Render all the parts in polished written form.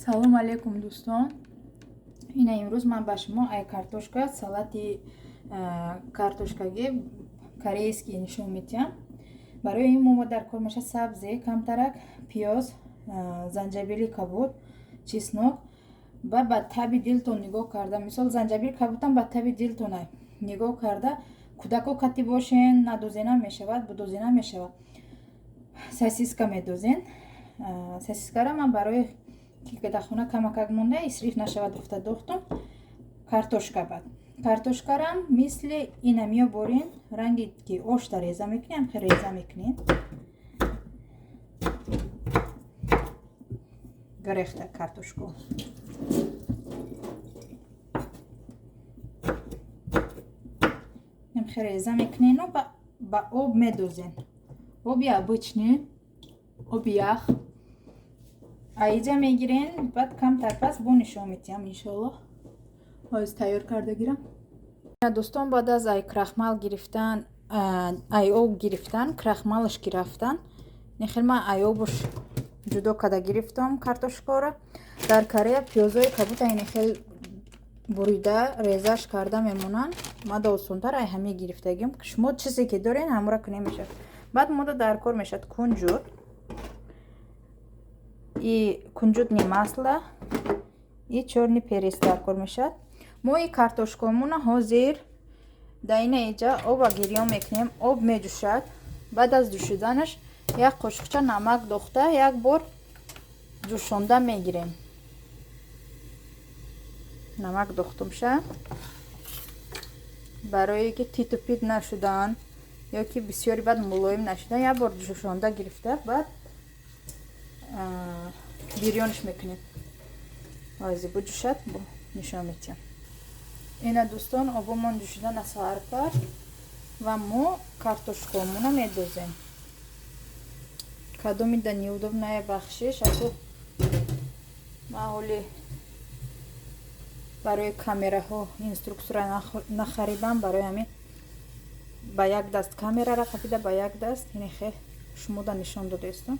салом алейкум дӯстон. Ина имрӯз ман ба шумо ай картошка салати картошкаги корейский нишон медиҳам. Барои ин мо дар кор мешавад сабзе, камтарак, пиёз, занҷабили кабуд, чеснок ва ба таби дилтон нигоҳ карда, мисол занҷабили кабудам ба таби дилтон нигоҳ карда, кӯдако кати бошен, надозена мешавад, будозена мешавад. Сосиска медозен. Сосискара ман барои ки дар хона камакак монда исриф нашавад гуфта дохтум. Картошка бад. Картошкарам мисли ина меоборин, ранги ки ошта реза мекунем, реза мекунем. Грехта картошку. Реза мекунем, ба об медозен. Оби обычный, оби ях. Айҷа мегирен, баъд камтар пас бо нишон медиҳам иншоаллоҳ. ҳозир тайёр карда гирам. Дӯстон, баъд аз ай крахмал гирифтан, ай об гирифтан, крахмалаш гирифтан, нехел ман ай обуш ҷудо карда гирифтам картошкаро. Дар Корея пиёзои кабуд ай нехел бурида резаш карда мемонанд. Мада осонтар ай ҳаме гирифтагим. Шумо чизе ки дорен ҳамура кунем мешавад. Баъд мода дар кор мешавад кунҷут. И кунҷутни масла, и чорни перец дар кор мешавад. Мо и картошкамона ҳозир дар ина иҷа оба гирён мекунем. Об меҷӯшад. Баъд аз ҷӯшиданаш як қошуқча намак дохта як бор ҷӯшонда мегирем. Намак дохтум шад барое ки титу пит нашуданд ё ки бисёри баъд мулоим нашуданд, як бор ҷӯшонда гирифта баъд бирёниш мекунем. ҳозир буҷӯшад, бо нишон медиҳам. Ина дӯстон, обомон ҷӯшида насар кард ва мо картошкамона медозем. Кадоми да неудобная бахшиш, асо маҳоли барои камераҳо инструксия нахаридам, барои ҳамин ба як даст камерара қапида, ба як даст инехе шумо да нишон додаистам.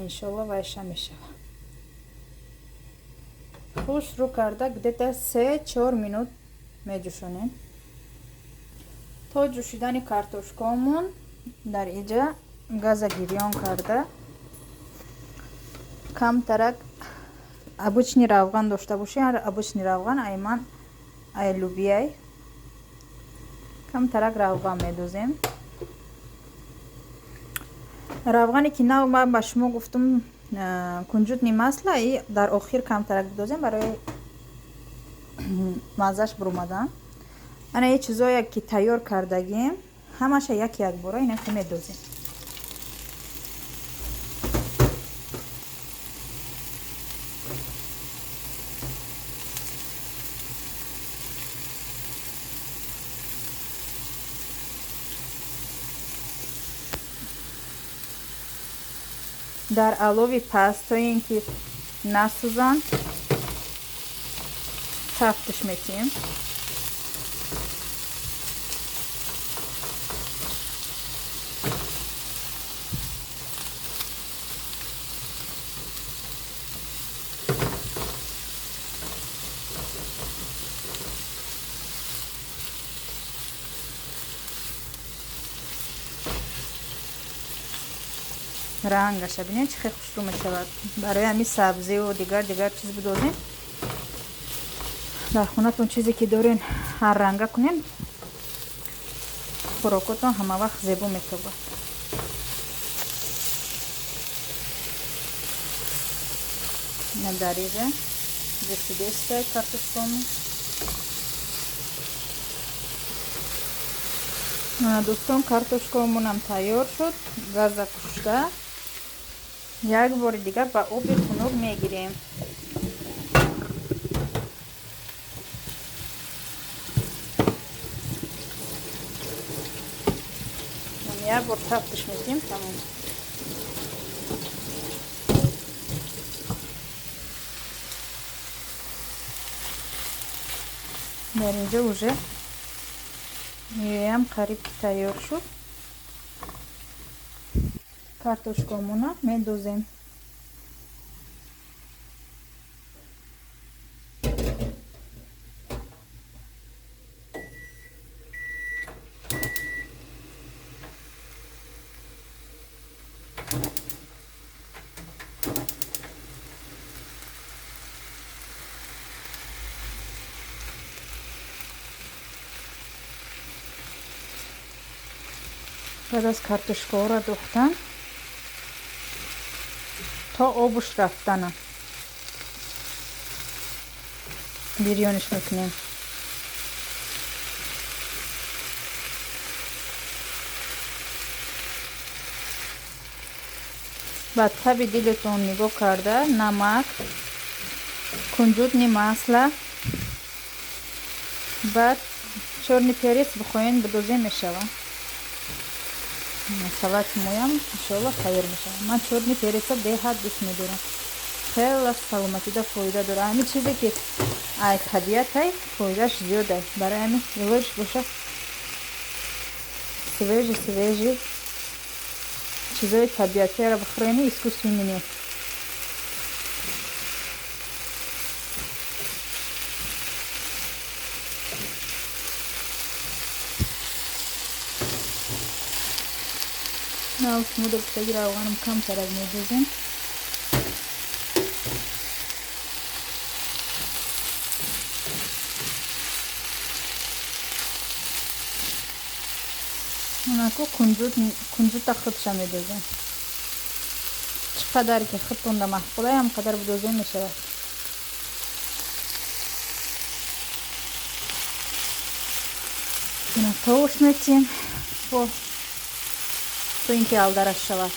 иншоаллоҳ вайша мешавад. Хуш рӯ карда где-то 3-4 минут меҷӯшонем. То ҷӯшидани картошкамон дар иҷа газа гирён карда камтарак обычный равған дошта бошем. Обычный равған ай ман ай лубияй камтарак равған медозем. равғане ки нав ман ба шумо гуфтум кунҷутни масла и дар охир камтарак бидозем барои маззаш буромадан. ана е чизое ки тайёр кардагим ҳамаша як бора инака медозем. дар алови пастои ин ки насӯзанд тафтиш метиҳем. рангаша бинед чӣ хел хушрӯ мешавад. барои ҳамин сабзиву дигар чиз бидозем. дар хонатон чизе ки дорен ҳар ранга кунем, хӯрокотон ҳама вақт зебо метобад. ина дар иҷа ҷӯшидеста картошкамон. дӯстон, картошкамонам тайёр шуд. газа кушта. як бори дигар ба оби хунук мегирем. як бор тафтиш медиҳем. тамом. дар инҷа уже меям қариб тайёр шуд. картошкамона медозем. بعد از کартошка را دوختم تا آبش رفتنه بیریانش میکنیم. بعد تبی دلتون نگاه کرده نمک کنجد نیم масла بعد черный перец بخواین بدوزه میشوه. салат моям иншаллоh тайёр мешавад. ман черный перец беҳад дӯст медорам. хеле саломатида фоида дорад. ҳамин чизе ки ай табиат ай фоидаш зиёд ай. барои ҳамин илоҷ боша свежи чизои табиатиро бихӯрем, искусственӣ не. на смотрим, что равным камтарак медузин. онако кунжута худша медузин. чӣ қадар ки худтонда маҳфула ҳам қадар будоза мешавад. ина тоуш метим то ин ки алдараш шавад.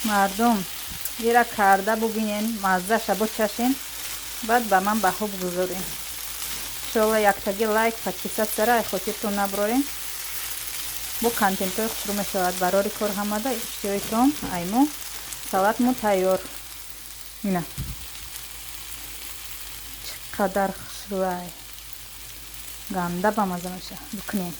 мардум ира карда бубинен, маззаша бочашен, баъд ба ман баҳо бигузорен. иншоалло яктаги лайк, подписатсияро ай хотиртон набурорен. бо контентҳои хушрӯ мешавад. барори кор ҳамада иштиёитон аймо салатмо тайёр. ина чӣ қадар хушрӯ ай. ганда ба маза меша. бикунем.